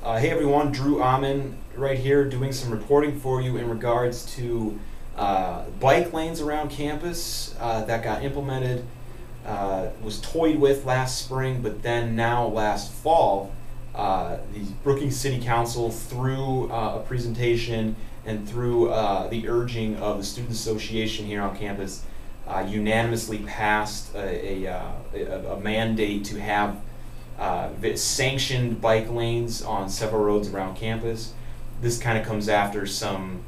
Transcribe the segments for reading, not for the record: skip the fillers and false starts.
Hey everyone, Drew Amin right here doing some reporting for you in regards to bike lanes around campus that got implemented, was toyed with last spring, but then now last fall, the Brookings City Council, through a presentation and through the urging of the Student Association here on campus, unanimously passed a mandate to have sanctioned bike lanes on several roads around campus. This kind of comes after some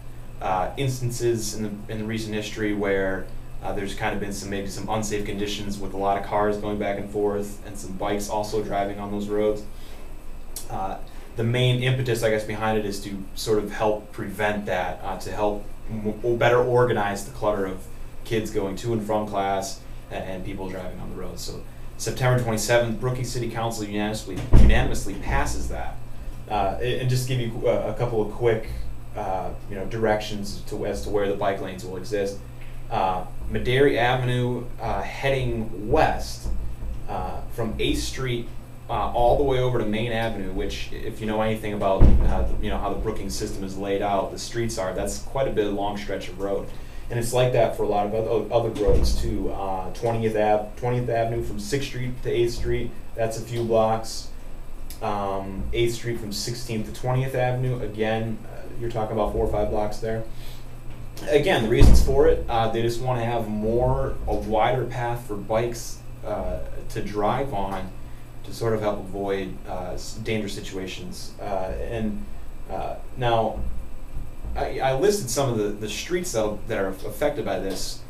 instances in the recent history where there's kind of been maybe some unsafe conditions with a lot of cars going back and forth and some bikes also driving on those roads. The main impetus, I guess, behind it is to sort of help prevent that, to help better organize the clutter of kids going to and from class and people driving on the road. So September 27th, Brookings City Council unanimously passes that. And just give you a couple of quick directions as to where the bike lanes will exist. Madera Avenue heading west from 8th Street all the way over to Main Avenue, which, if you know anything about how the Brookings system is laid out, the streets are, that's quite a bit of long stretch of road. And it's like that for a lot of other roads too. 20th Avenue from 6th Street to 8th Street, that's a few blocks. 8th Street from 16th to 20th Avenue, again, you're talking about 4 or 5 blocks there. Again, the reasons for it, they just want to have a wider path for bikes to drive on to sort of help avoid dangerous situations. Now, I listed some of the streets that are affected by this.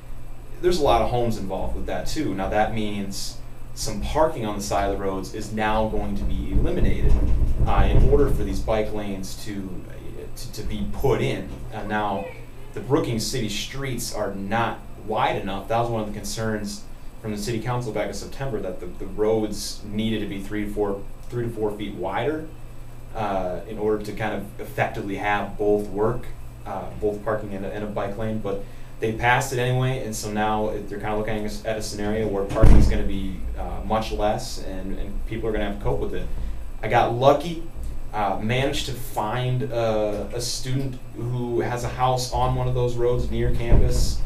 There's a lot of homes involved with that too. Now that means some parking on the side of the roads is now going to be eliminated in order for these bike lanes to be put in. Now, the Brookings City streets are not wide enough. That was one of the concerns from the City Council back in September, that the roads needed to be 3 to 4 feet wider in order to kind of effectively have both parking and a bike lane. But they passed it anyway, and so now they're kind of looking at a scenario where parking is going to be much less, and people are going to have to cope with it. I got lucky, managed to find a student who has a house on one of those roads near campus.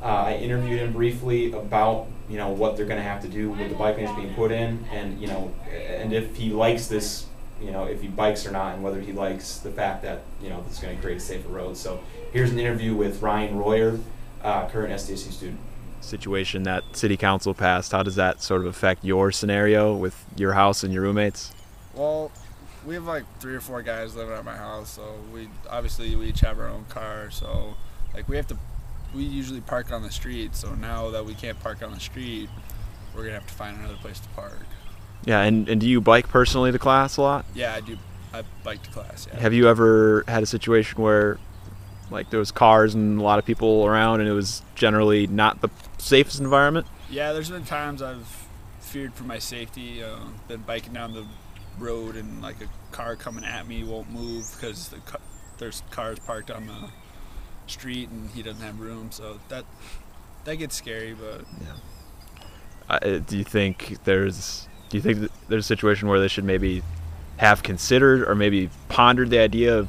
I interviewed him briefly about what they're going to have to do with the bike lanes being put in, and if he likes this, if he bikes or not, and whether he likes the fact that it's going to create a safer road. So here's an interview with Ryan Royer, current SDSU student. Situation that City Council passed, how does that sort of affect your scenario with your house and your roommates? Well, we have like 3 or 4 guys living at my house, so we each have our own car, so like we usually park on the street, so now that we can't park on the street, we're gonna have to find another place to park. Yeah, and do you bike personally to class a lot? Yeah, I do. I bike to class, yeah. Have you ever had a situation where like there was cars and a lot of people around and it was generally not the safest environment? Yeah, there's been times I've feared for my safety, been biking down the road and like a car coming at me won't move because there's cars parked on the street and he doesn't have room, so that gets scary. But yeah, do you think there's a situation where they should maybe have considered or maybe pondered the idea of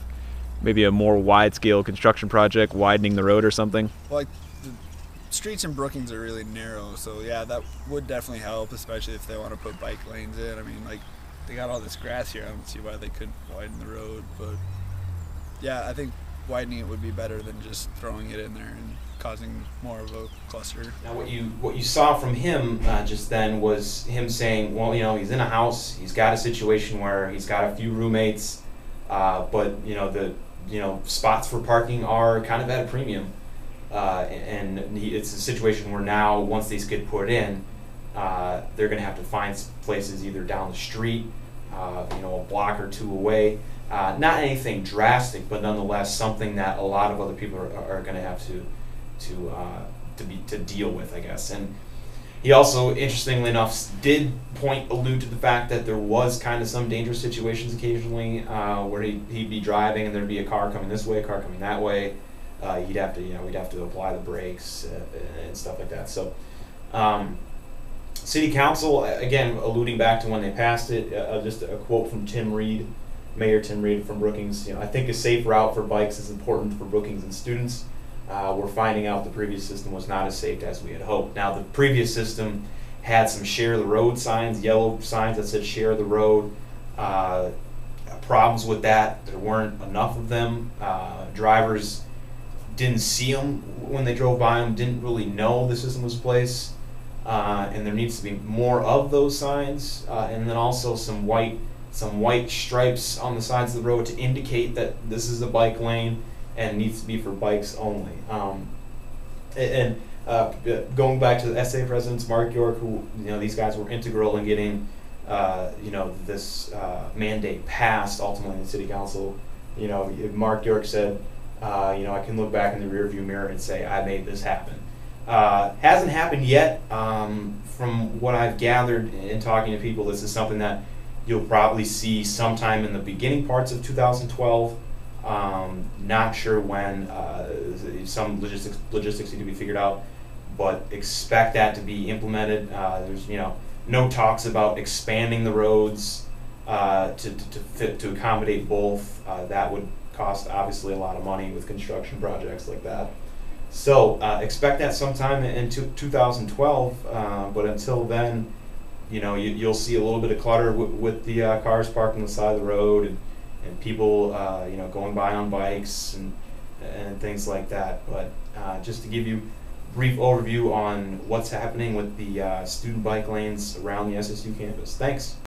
maybe a more wide-scale construction project, widening the road or something? Well, like the streets in Brookings are really narrow, so yeah, that would definitely help, especially if they want to put bike lanes in. I mean, like, they got all this grass here, I don't see why they couldn't widen the road, but yeah, I think widening it would be better than just throwing it in there and causing more of a cluster. Now, what you saw from him just then was him saying, well, he's in a house, he's got a situation where he's got a few roommates, but the spots for parking are kind of at a premium, and it's a situation where now once these get put in, they're going to have to find places either down the street, a block or 2 away. Not anything drastic, but nonetheless something that a lot of other people are going to have to deal with, I guess. And he also, interestingly enough, did allude to the fact that there was kind of some dangerous situations occasionally where he'd be driving and there'd be a car coming this way, a car coming that way. We'd have to apply the brakes and stuff like that. So. City Council, again, alluding back to when they passed it, just a quote from Tim Reed, Mayor Tim Reed from Brookings. I think a safe route for bikes is important for Brookings and students. We're finding out the previous system was not as safe as we had hoped. Now, the previous system had some share the road signs, yellow signs that said share the road. Problems with that, there weren't enough of them. Drivers didn't see them when they drove by them, didn't really know the system was placed, and there needs to be more of those signs, and then also some white stripes on the sides of the road to indicate that this is a bike lane and needs to be for bikes only. Going back to the SA presidents, Mark York, who these guys were integral in getting this mandate passed ultimately in the city council. Mark York said, I can look back in the rearview mirror and say I made this happen. Hasn't happened yet. From what I've gathered in talking to people, this is something that you'll probably see sometime in the beginning parts of 2012. Not sure when. Some logistics need to be figured out, but expect that to be implemented. There's no talks about expanding the roads to accommodate both. That would cost obviously a lot of money with construction projects like that. So expect that sometime in 2012. But until then, you'll see a little bit of clutter with the cars parked on the side of the road and people going by on bikes and things like that. But just to give you a brief overview on what's happening with the student bike lanes around the SSU campus. Thanks.